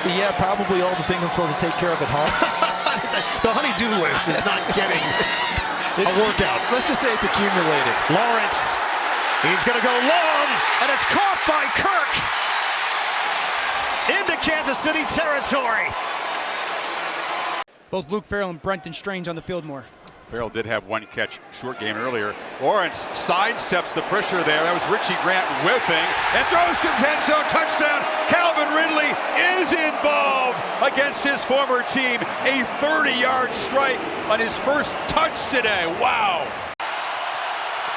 Yeah, probably all the things I'm supposed to take care of at home. The honey-do list is not getting a workout. Let's just say it's accumulated. Lawrence, he's going to go long, and it's caught by Kirk into Kansas City territory. Both Luke Farrell and Brenton Strange on the field more. Farrell did have one catch short game earlier. Lawrence sidesteps the pressure there. That was Richie Grant whiffing and throws to Penzo. Touchdown. Calvin Ridley is involved against his former team. A 30-yard strike on his first touch today. Wow.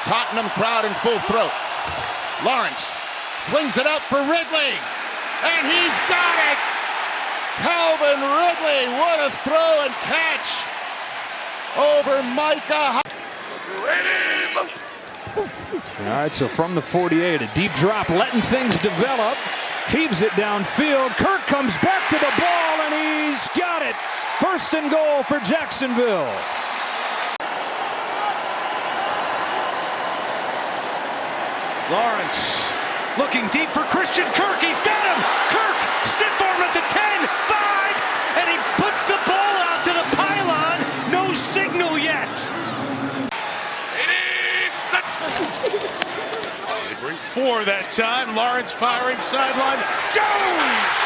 Tottenham crowd in full throat. Lawrence flings it out for Ridley. And he's got it. Calvin Ridley, what a throw and catch over Micah. All right, so from the 48, a deep drop, letting things develop. Heaves it downfield. Kirk comes back to the ball, and he's got it. First and goal for Jacksonville. Lawrence looking deep for Christian Kirk. He's got him. Kirk, stiff arm at the 10, 5, and he puts the ball out to the pylon. No signal yet. They bring 4 that time. Lawrence firing sideline. Jones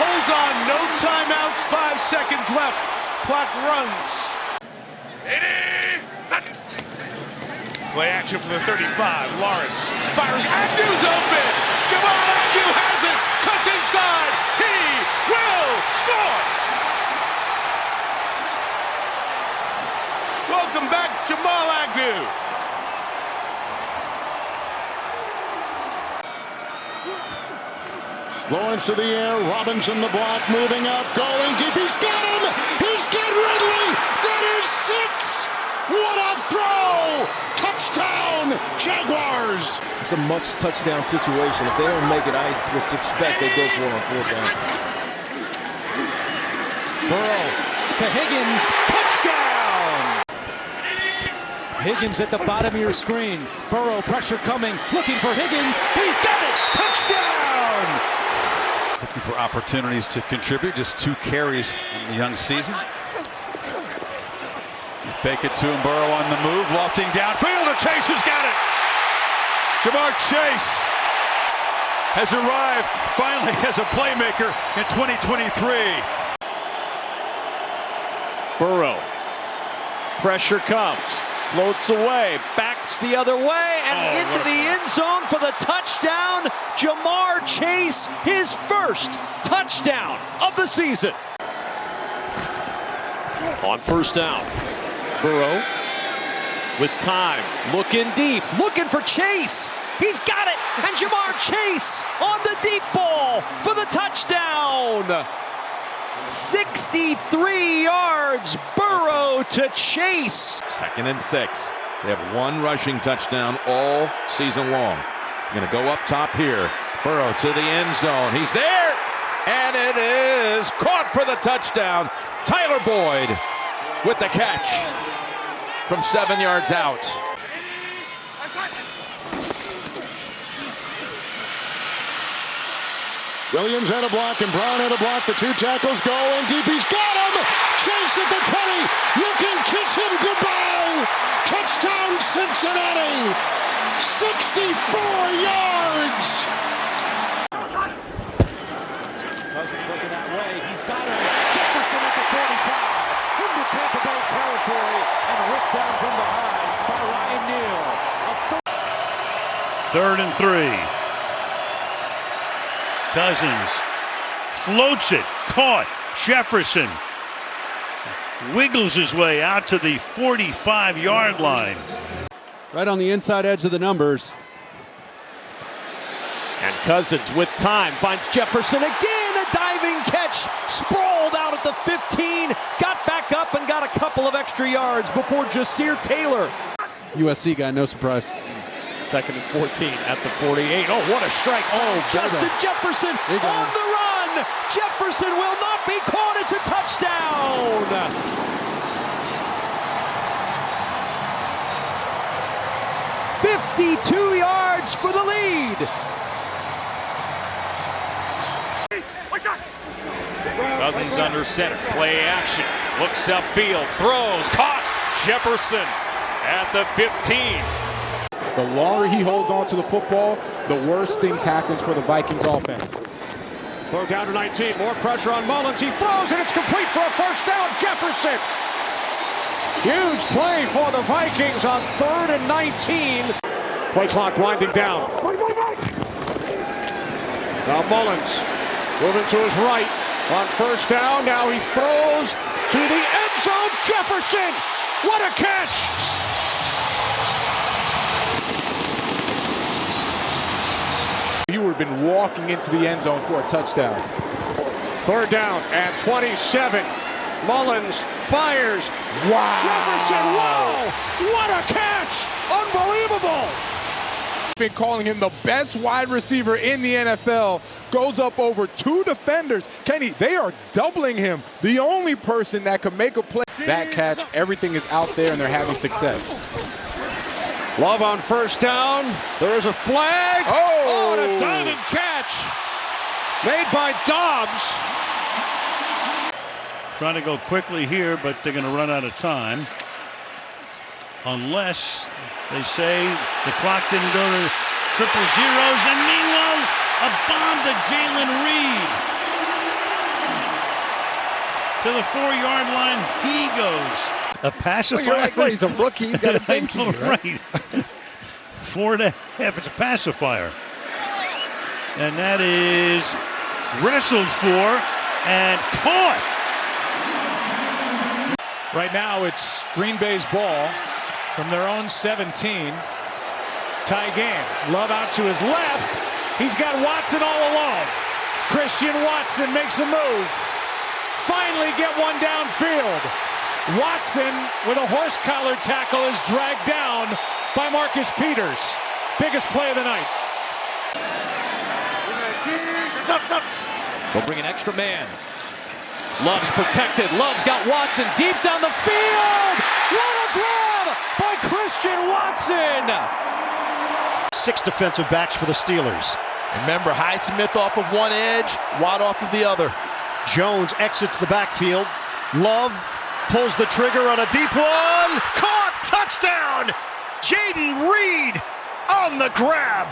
holds on. No timeouts. 5 seconds left. Clock runs. Play action for the 35. Lawrence fires. Agnew's open. Jamal Agnew has it. Cuts inside. He will score. Welcome back, Jamal Agnew. Lawrence to the air. Robinson the block. Moving up. Going deep. He's got him. He's got Ridley. That is 6. What a throw! Touchdown, Jaguars! It's a must-touchdown situation. If they don't make it, I would expect they go for it on 4th down. Burrow to Higgins. Touchdown! Higgins at the bottom of your screen. Burrow, pressure coming. Looking for Higgins. He's got it! Touchdown! Looking for opportunities to contribute. Just 2 carries in the young season. Fake it to him, Burrow on the move, lofting downfield, and Chase has got it. Jamar Chase has arrived finally as a playmaker in 2023. Burrow. Pressure comes. Floats away. Backs the other way and into the end zone for the touchdown. Jamar Chase, his first touchdown of the season. On 1st down. Burrow with time, looking deep, looking for Chase. He's got it, and Jamar Chase on the deep ball for the touchdown. 63 yards, Burrow to Chase. 2nd and 6. They have 1 rushing touchdown all season long. Going to go up top here. Burrow to the end zone. He's there, and it is caught for the touchdown. Tyler Boyd with the catch from 7 yards out. Williams had a block and Brown had a block. The 2 tackles go and deep. He's got him. Chase at the 20. You can kiss him goodbye. Touchdown Cincinnati. 64 yards. Cousins looking that way. He's got him. Jefferson at the 45. Into Tampa Bay territory and ripped down from behind by Ryan Neal. 3rd and 3. Cousins floats it. Caught. Jefferson wiggles his way out to the 45-yard line. Right on the inside edge of the numbers. And Cousins with time finds Jefferson again. A diving catch. Sprawled out at the 15. Got back up and got a couple of extra yards before Jasir Taylor. USC guy, no surprise. 2nd and 14 at the 48. Oh, what a strike. Oh, Justin Jefferson on the run. Jefferson will not be caught. It's a touchdown. 52 yards for the lead. Cousins under center. Play action. Looks upfield. Throws. Caught. Jefferson at the 15. The longer he holds on to the football, the worse things happens for the Vikings offense. Throw down to 19. More pressure on Mullins. He throws and it's complete for a first down. Jefferson. Huge play for the Vikings on 3rd and 19. Play clock winding down. Now Mullins moving to his right on first down. Now he throws to the end zone. Jefferson. What a catch. He would have been walking into the end zone for a touchdown. 3rd down and 27. Mullins fires. Wow. Jefferson, wow! What a catch! Unbelievable! Been calling him the best wide receiver in the NFL. Goes up over 2 defenders. Kenny, they are doubling him. The only person that can make a play. That catch, everything is out there and they're having success. Love on first down. There is a flag. Oh, and a diving catch made by Dobbs. Trying to go quickly here, but they're going to run out of time. Unless they say the clock didn't go to triple zeros. And meanwhile, a bomb to Jaylen Reed. To the 4-yard line, he goes. A pacifier. Well, you're like, well, he's a rookie. He's got a big key, right? 4.5. It's a pacifier. And that is wrestled for and caught. Right now it's Green Bay's ball from their own 17. Tie game. Love out to his left. He's got Watson all alone. Christian Watson makes a move. Finally get one downfield. Watson with a horse collar tackle is dragged down by Marcus Peters. Biggest play of the night. They'll bring an extra man. Love's protected. Love's got Watson deep down the field. What a grab by Christian Watson. 6 defensive backs for the Steelers. Remember, Highsmith off of one edge, Watt off of the other. Jones exits the backfield. Love pulls the trigger on a deep one. Caught. Touchdown. Jaylen Reed on the grab.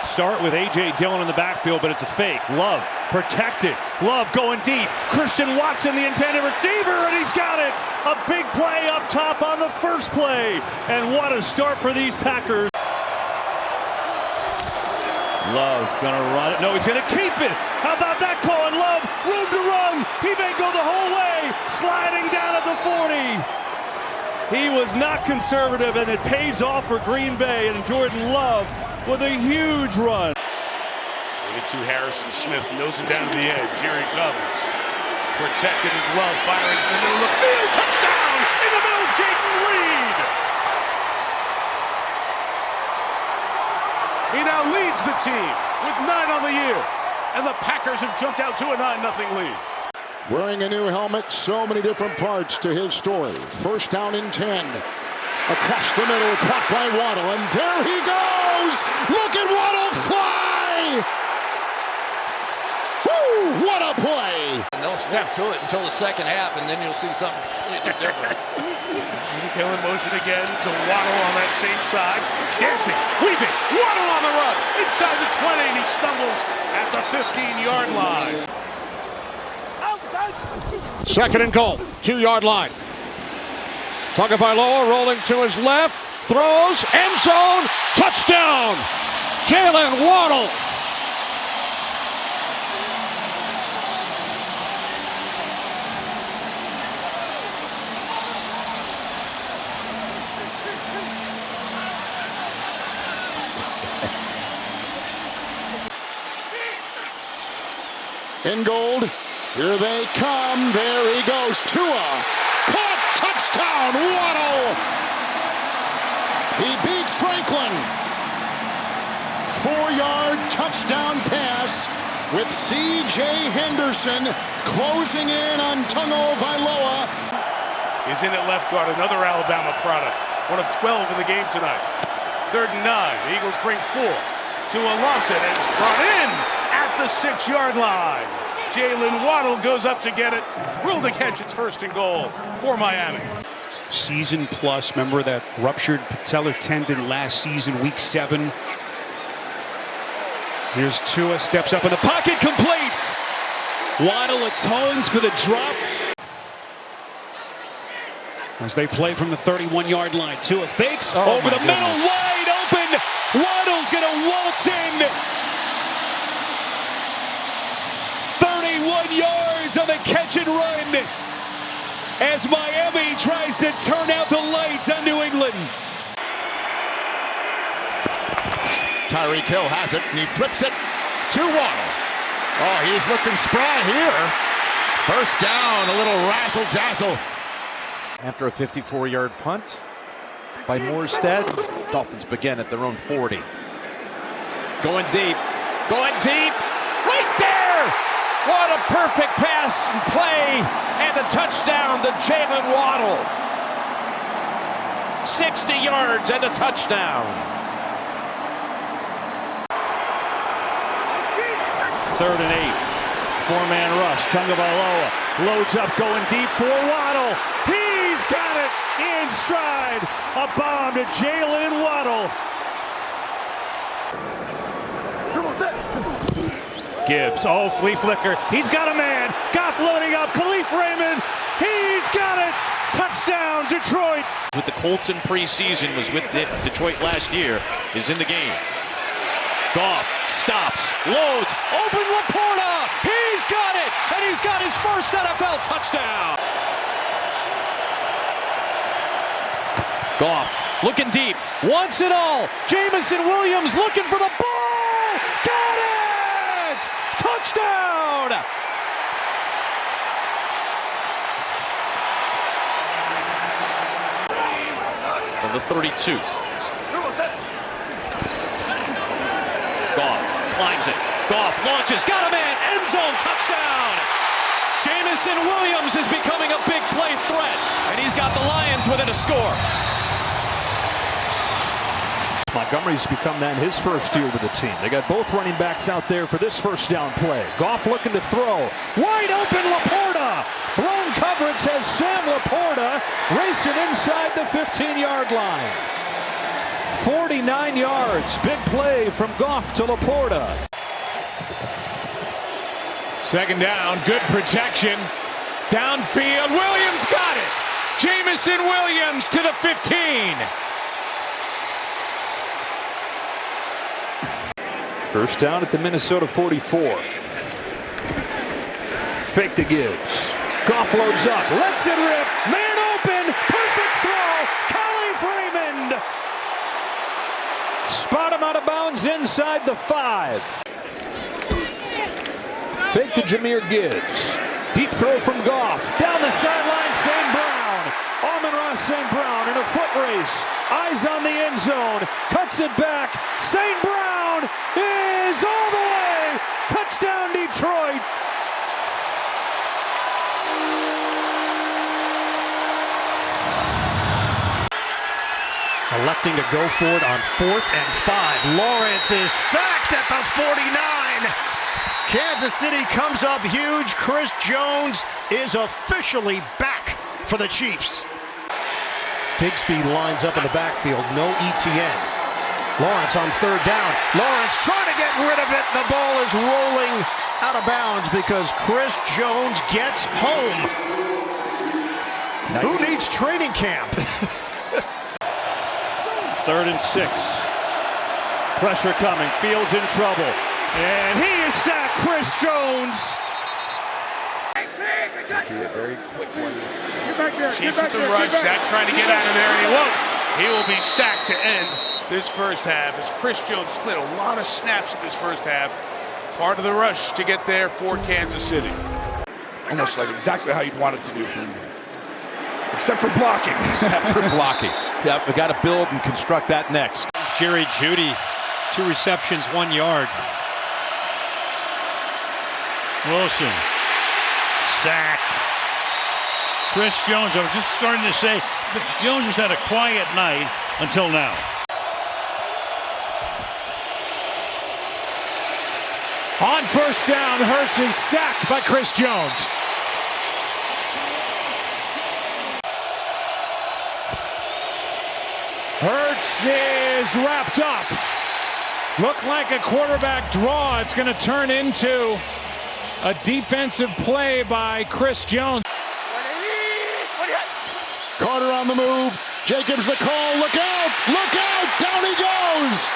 Start with A.J. Dillon in the backfield, but it's a fake. Love protected. Love going deep. Christian Watson, the intended receiver, and he's got it. A big play up top on the first play. And what a start for these Packers. Love gonna run it. No, he's gonna keep it. How about that call? And Love, room to run. He may go the whole way. Sliding down at the 40. He was not conservative, and it pays off for Green Bay and Jordan Love with a huge run. Into Harrison Smith, nosing down to the edge. Here he comes. Protected as well, firing in the middle of the field. Touchdown in the middle, Jaylen Reed. He now leads the team with 9 on the year. And the Packers have jumped out to a 9-0 lead. Wearing a new helmet, so many different parts to his story. First down and 10. Across the middle, caught by Waddle, and there he goes! Look at Waddle fly! Woo! What a play! And they'll step to it until the second half, and then you'll see something completely different. Hill in motion again to Waddle on that same side. Dancing, weaving, Waddle on the run. Inside the 20, and he stumbles at the 15-yard line. Second and goal, 2-yard line. Tagovailoa rolling to his left, throws, end zone, touchdown! Jaylen Waddle. In gold, here they come, there he goes, Tua, caught, touchdown, Waddle! He beats Franklin. 4-yard touchdown pass with C.J. Henderson closing in on Tagovailoa. Is in at left guard, another Alabama product. One of 12 in the game tonight. 3rd and 9. The Eagles bring 4. Tua lost it, and it's brought in at the 6-yard line. Jaylen Waddle goes up to get it. Ruled to catch. It's 1st and goal for Miami. Season plus. Remember that ruptured patellar tendon last season, week 7. Here's Tua, steps up in the pocket, completes. Waddle atones for the drop. As they play from the 31-yard line, Tua fakes over the middle, wide open. Waddle's gonna waltz in. 31 yards on the catch and run as Miami tries to turn out the lights on New England. Tyreek Hill has it, and he flips it to Waddle. Oh, he's looking spry here. 1st down, a little razzle-dazzle. After a 54-yard punt by Morstead, Dolphins begin at their own 40. Going deep, right there! What a perfect pass and play, and the touchdown to Jaylen Waddle. 60 yards and a touchdown. 3rd and 8. 4-man rush. Tagovailoa loads up, going deep for Waddle. He's got it in stride. A bomb to Jaylen Waddle. Gibbs, flea flicker. He's got a man. Goff loading up. Khalif Raymond. He's got it. Touchdown, Detroit. With the Colts in preseason, was with Detroit last year, is in the game. Goff stops, loads, open Laporta. He's got it, and he's got his first NFL touchdown. Goff looking deep, wants it all. Jamison Williams looking for the ball. Got it! Touchdown! On the 32. Goff climbs it. Goff launches. Got a man. End zone touchdown. Jamison Williams is becoming a big play threat. And he's got the Lions within a score. Montgomery's become that in his first year with the team. They got both running backs out there for this 1st down play. Goff looking to throw. Wide open Laporta. Blown coverage has Sam Laporta racing inside the 15-yard line. 49 yards. Big play from Goff to Laporta. 2nd down. Good protection. Downfield. Williams got it. Jamison Williams to the 15. 1st down at the Minnesota 44. Fake to Gibbs. Goff loads up. Lets it rip. Man open. Perfect throw. Khalif Raymond. Spot him out of bounds inside the 5. Fake to Jahmyr Gibbs. Deep throw from Goff. Down the sideline, St. Brown. Amon-Ra St. Brown in a foot race. Eyes on the end zone. Cuts it back. St. Brown is all the way. Touchdown, Detroit. Electing to go for it on 4th and 5. Lawrence is sacked at the 49. Kansas City comes up huge. Chris Jones is officially back for the Chiefs. Bigsby lines up in the backfield. No ETN. Lawrence on 3rd down. Lawrence trying to get rid of it. The ball is rolling out of bounds because Chris Jones gets home. Who needs training camp? 3rd and 6. Pressure coming. Fields in trouble. And he is sacked. Chris Jones. A very quick one. Chiefs with the rush. Zach trying to get out of there, and he won't. He will be sacked to end this 1st half as Chris Jones split a lot of snaps in this 1st half. Part of the rush to get there for Kansas City. Almost like exactly how you'd want it to do from him. Except for blocking. Except for blocking. Yeah, we got to build and construct that next. Jerry Jeudy, 2 receptions, 1 yard. Wilson. Sacked. Chris Jones, I was just starting to say, Jones has had a quiet night until now. On first down, Hurts is sacked by Chris Jones. Hurts is wrapped up. Looked like a quarterback draw. It's going to turn into a defensive play by Chris Jones. Carter on the move. Jacobs the call. Look out! Look out! Down he goes!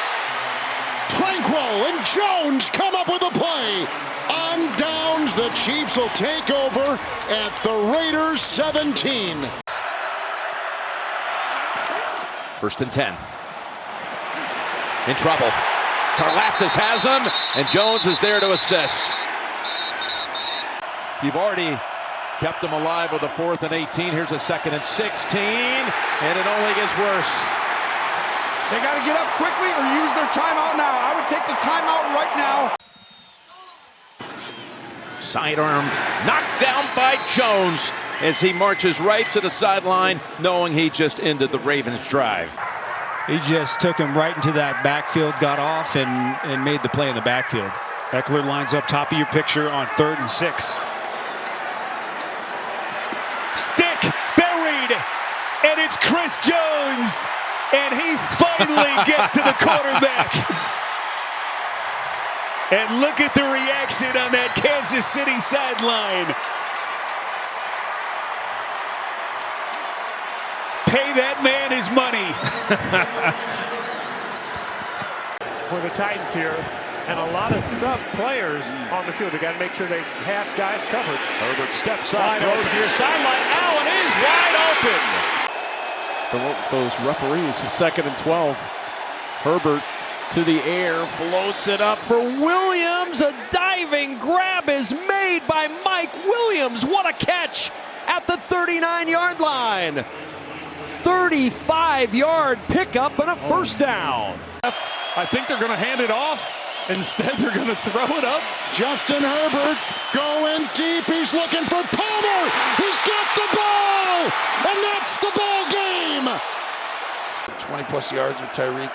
Tranquil and Jones come up with a play. On downs, the Chiefs will take over at the Raiders 17. First and 10. In trouble. Karlaftis has him, and Jones is there to assist. You've already kept them alive with a 4th and 18. Here's a 2nd and 16, and it only gets worse. They got to get up quickly or use their timeout now. I would take the timeout right now. Sidearm knocked down by Jones as he marches right to the sideline, knowing he just ended the Ravens' drive. He just took him right into that backfield, got off, and made the play in the backfield. Eckler lines up top of your picture on 3rd and 6. Stick buried, and it's Chris Jones, and he finally gets to the quarterback. And look at the reaction on that Kansas City sideline. Pay that man his money. For the Titans here, and a lot of sub players on the field. They got to make sure they have guys covered. Herbert steps up, throws near sideline. Allen is wide open. For those referees, 2nd and 12. Herbert to the air, floats it up for Williams. A diving grab is made by Mike Williams. What a catch at the 39-yard line. 35-yard pickup and a first down. I think they're going to hand it off. Instead, they're going to throw it up. Justin Herbert going deep. He's looking for Palmer. He's got the ball, and that's the ball game. 20-plus yards with Tyreek.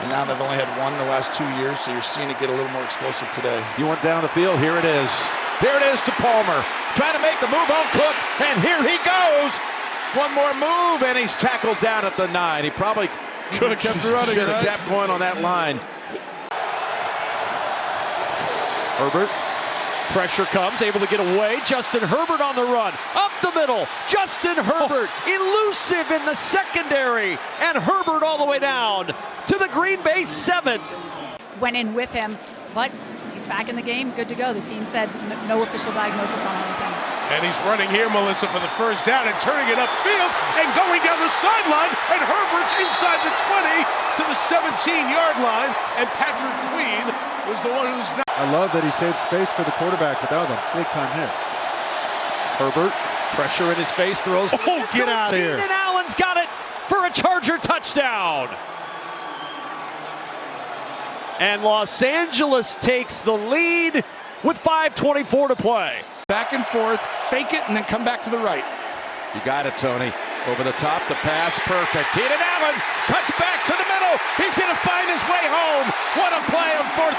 And now they've only had one the last 2 years, so you're seeing it get a little more explosive today. You went down the field. Here it is. Here it is to Palmer. Trying to make the move on Cook, and here he goes. One more move, and he's tackled down at the 9. He probably could have kept running. Should have kept going on that line. Herbert, pressure comes, able to get away. Justin Herbert on the run, up the middle. Justin Herbert, elusive in the secondary, and Herbert all the way down to the Green Bay 7. Went in with him, but he's back in the game, good to go. The team said no official diagnosis on anything. And he's running here, Melissa, for the first down and turning it upfield and going down the sideline. And Herbert's inside the 20 to the 17-yard line. And Patrick Queen was the one who's not. I love that he saved space for the quarterback, but that was a big-time hit. Herbert, pressure in his face, throws. Oh, get out of here. And Allen's got it for a Charger touchdown. And Los Angeles takes the lead with 5:24 to play. Back and forth, fake it, and then come back to the right. You got it, Tony. Over the top, the pass, perfect. Keenan Allen cuts back to the middle. He's going to find his way home. What a play on 4th.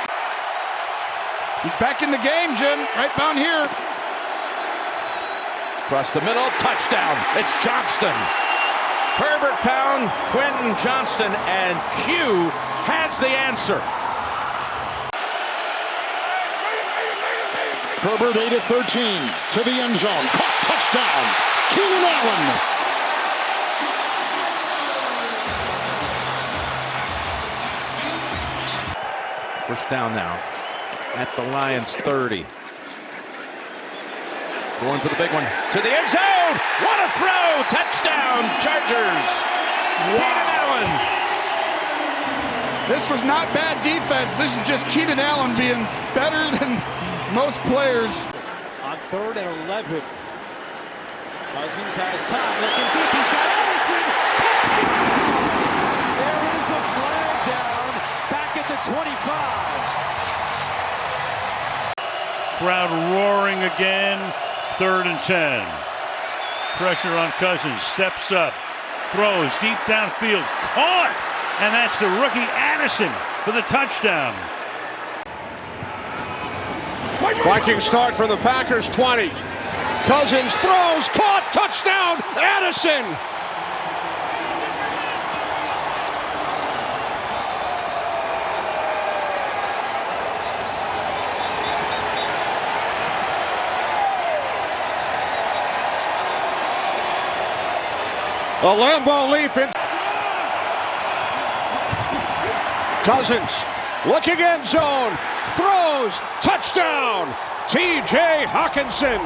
He's back in the game, Jim. Right down here. Across the middle, touchdown. It's Johnston. Herbert found Quentin Johnston, and Q has the answer. Herbert 8 of 13 to the end zone. Caught, touchdown. Keenan Allen. First down now at the Lions 30. Going for the big one to the end zone. What a throw! Touchdown, Chargers. Keenan Allen. This was not bad defense. This is just Keenan Allen being better than most players. On 3rd and 11. Cousins has time, looking deep. He's got Ellison. Touchdown! There is a flag down back at the 25. Crowd roaring again. 3rd and 10. Pressure on Cousins. Steps up. Throws deep downfield. Caught! And that's the rookie Addison for the touchdown. Viking start for the Packers 20. Cousins throws, caught, touchdown, Addison. A Lambeau leap in. Cousins looking end zone, throws, touchdown, T.J. Hawkinson.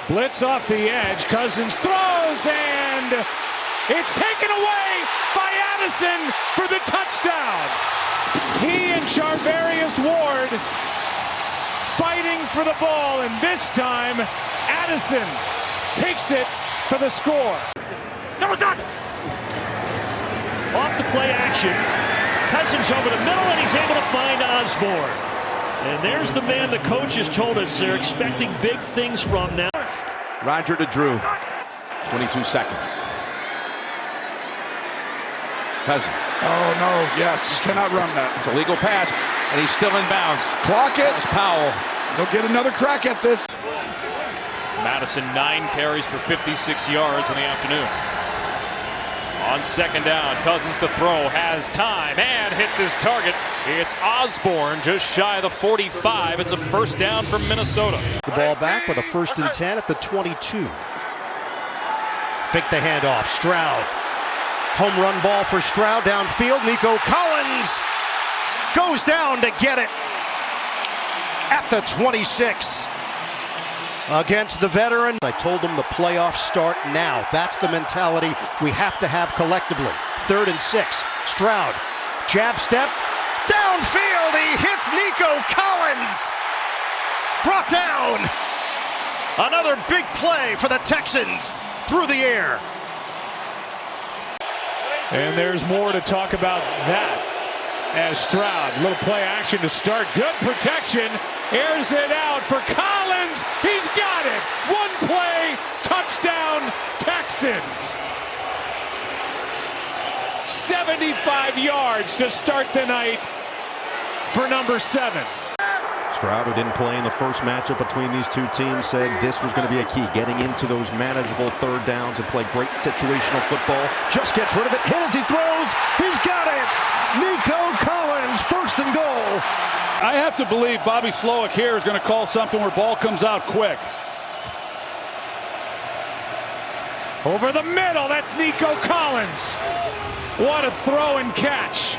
Blitz off the edge. Cousins throws, and it's taken away by Addison for the touchdown. He and Charvarius Ward fighting for the ball, and this time Addison takes it for the score. Off the play action. Cousins over the middle, and he's able to find Osborne. And there's the man the coach has told us they're expecting big things from now. Roger to Drew. 22 seconds. Cousins. Oh, no. Yes, just cannot run that. It's a legal pass, and he's still in bounds. Clock it. That was Powell. They'll get another crack at this. Madison 9 carries for 56 yards in the afternoon. On second down, Cousins to throw, has time, and hits his target. It's Osborne just shy of the 45. It's a first down from Minnesota. The ball back with a 1st and 10 at the 22. Fake the handoff. Stroud. Home run ball for Stroud downfield. Nico Collins goes down to get it at the 26. Against the veteran. I told him the playoffs start now. That's the mentality we have to have collectively. 3rd and 6. Stroud. Jab step. Downfield. He hits Nico Collins. Brought down. Another big play for the Texans through the air. And there's more to talk about that. As Stroud, little play action to start. Good protection. Airs it out for Collins. He's got it. One play. Touchdown, Texans. 75 yards to start the night for number 7. Stroud, who didn't play in the first matchup between these two teams, said this was going to be a key, getting into those manageable 3rd downs and play great situational football. Just gets rid of it, hit as he throws. He's got it. Nico Collins, 1st and goal. I have to believe Bobby Slowick here is going to call something where ball comes out quick. Over the middle, that's Nico Collins. What a throw and catch.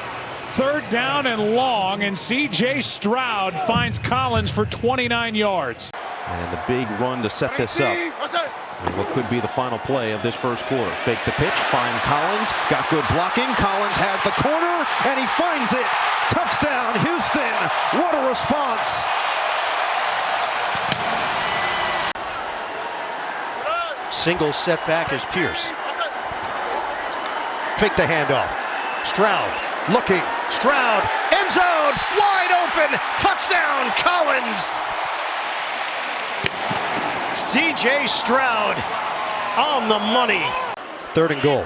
3rd down and long, and C.J. Stroud finds Collins for 29 yards. And the big run to set this up. And what could be the final play of this first quarter. Fake the pitch, find Collins, got good blocking. Collins has the corner, and he finds it. Touchdown, Houston. What a response. Single setback is Pierce. Fake the handoff. Stroud looking. Stroud, end zone, wide open. Touchdown, Collins. C.J. Stroud on the money. 3rd and goal.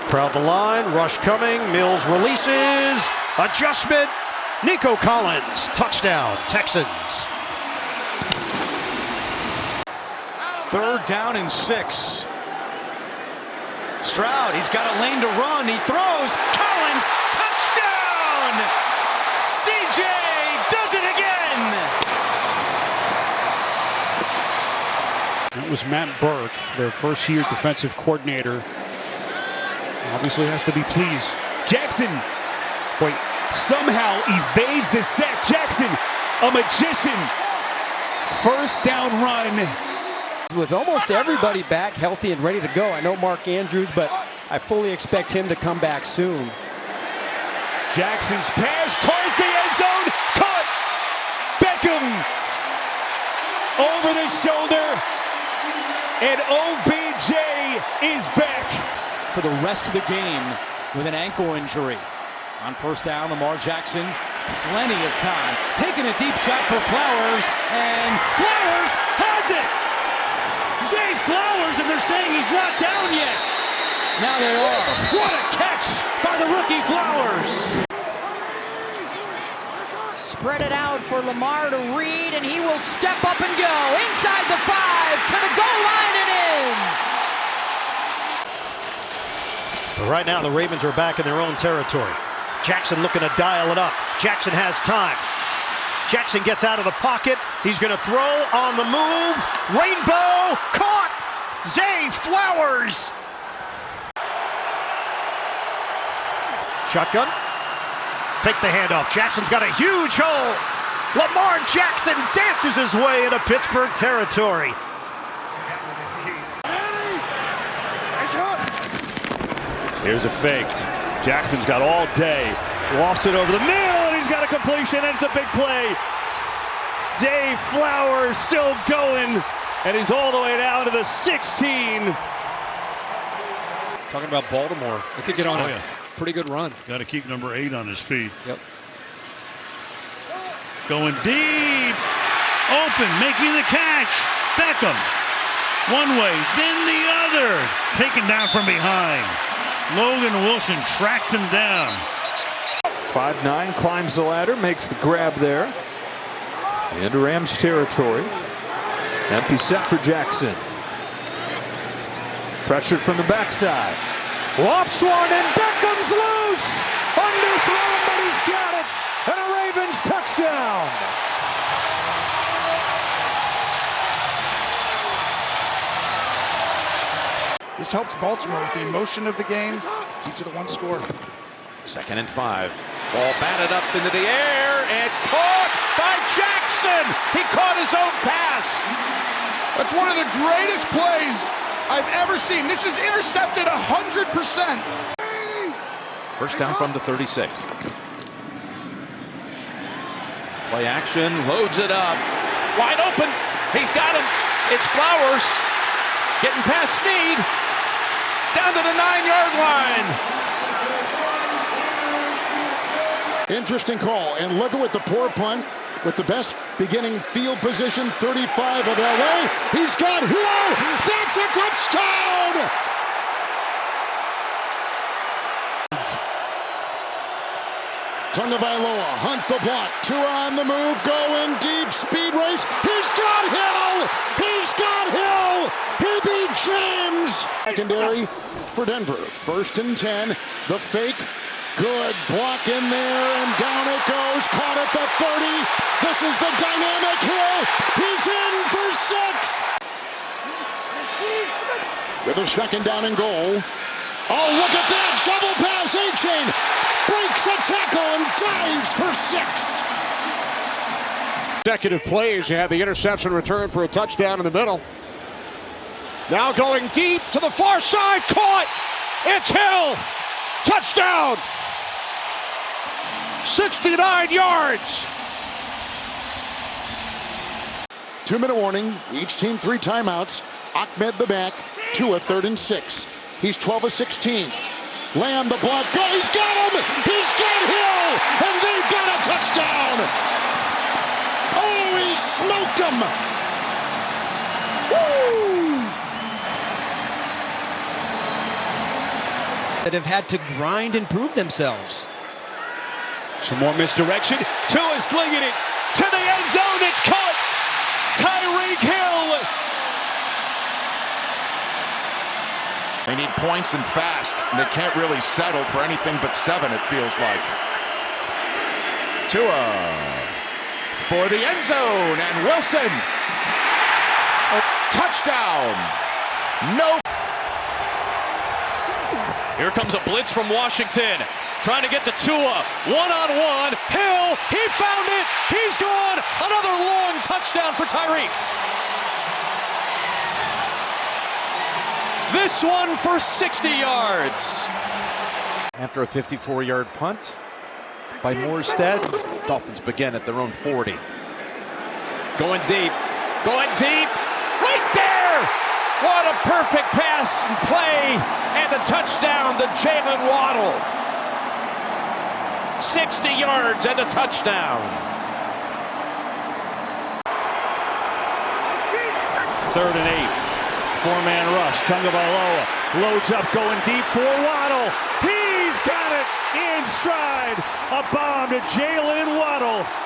Crowd the line, rush coming, Mills releases, adjustment, Nico Collins, touchdown, Texans. 3rd down and 6. Stroud, he's got a lane to run, he throws, Collins, touchdown! CJ does it again! That was Matt Burke, their first-year defensive coordinator. Obviously has to be pleased. Jackson, boy, somehow evades the sack. Jackson, a magician. 1st down run. With almost everybody back healthy and ready to go. I know Mark Andrews, but I fully expect him to come back soon. Jackson's pass towards the end zone. Caught. Beckham over the shoulder. And OBJ is back for the rest of the game with an ankle injury. On 1st down, Lamar Jackson, plenty of time. Taking a deep shot for Flowers, and Flowers has it! Zay Flowers, and they're saying he's not down yet. Now they are. What a catch by the rookie Flowers. Spread it out for Lamar to read, and he will step up and go inside the 5 to the goal line and in. But right now, the Ravens are back in their own territory. Jackson looking to dial it up. Jackson has time. Jackson gets out of the pocket. He's going to throw on the move. Rainbow caught. Zay Flowers. Shotgun. Take the handoff. Jackson's got a huge hole. Lamar Jackson dances his way into Pittsburgh territory. Here's a fake. Jackson's got all day. Lofts it over the middle, and he's got a completion, and it's a big play. Zay Flowers still going, and he's all the way down to the 16. Talking about Baltimore. They could get on a pretty good run. Got to keep number 8 on his feet. Yep. Going deep. Open, making the catch. Beckham. One way, then the other. Taken down from behind. Logan Wilson tracked him down. 5'9", climbs the ladder, makes the grab there. Into Rams territory. Empty set for Jackson. Pressured from the backside. Lofts one, and Beckham's loose. Underthrown, but he's got it. And a Ravens touchdown. This helps Baltimore with the emotion of the game. Keeps it a 1 score. 2nd and 5. Ball batted up into the air and caught by Jackson. He caught his own pass. That's one of the greatest plays I've ever seen. This is intercepted 100%. First down from the 36. Play action, loads it up. Wide open. He's got him. It's Flowers. Getting past Snead. Down to the 9-yard line. Interesting call. And look at what the poor punt with the best beginning field position, 35 of LA. He's got Hill. That's a touchdown. Tagovailoa, Hunt the block. Tua on the move, going deep, speed race. He's got Hill. He's got Hill. He beat James. Secondary for Denver. 1st and 10. The fake. Good block in there, and down it goes. Caught at the 30. This is the dynamic Hill. He's in for 6. With a 2nd down and goal. Oh, look at that. Shovel pass. A-Chain breaks a tackle and dives for 6. Consecutive plays. You had the interception return for a touchdown in the middle. Now going deep to the far side. Caught. It's Hill. Touchdown. 69 yards. 2-minute warning. Each team 3 timeouts. Ahmed the back. Tua 3rd and 6. He's 12 of 16. Lamb the block. Go. He's got him. He's got Hill. And they've got a touchdown. Oh, he smoked him. Woo! That have had to grind and prove themselves. Some more misdirection. Tua slinging it to the end zone. It's caught. Tyreek Hill. They need points and fast. They can't really settle for anything but 7, it feels like. Tua for the end zone, and Wilson. A touchdown. No. Here comes a blitz from Washington. Trying to get to Tua. One-on-one. Hill. He found it. He's gone. Another long touchdown for Tyreek. This one for 60 yards. After a 54-yard punt by Morstead, Dolphins begin at their own 40. Going deep. Going deep. Right there. What a perfect pass and play. And the touchdown to Jaylen Waddle. 60 yards and a touchdown. 3rd and 8. 4-man rush. pass. Tagovailoa loads up, going deep for Waddle. He's got it in stride. A bomb to Jaylen Waddle.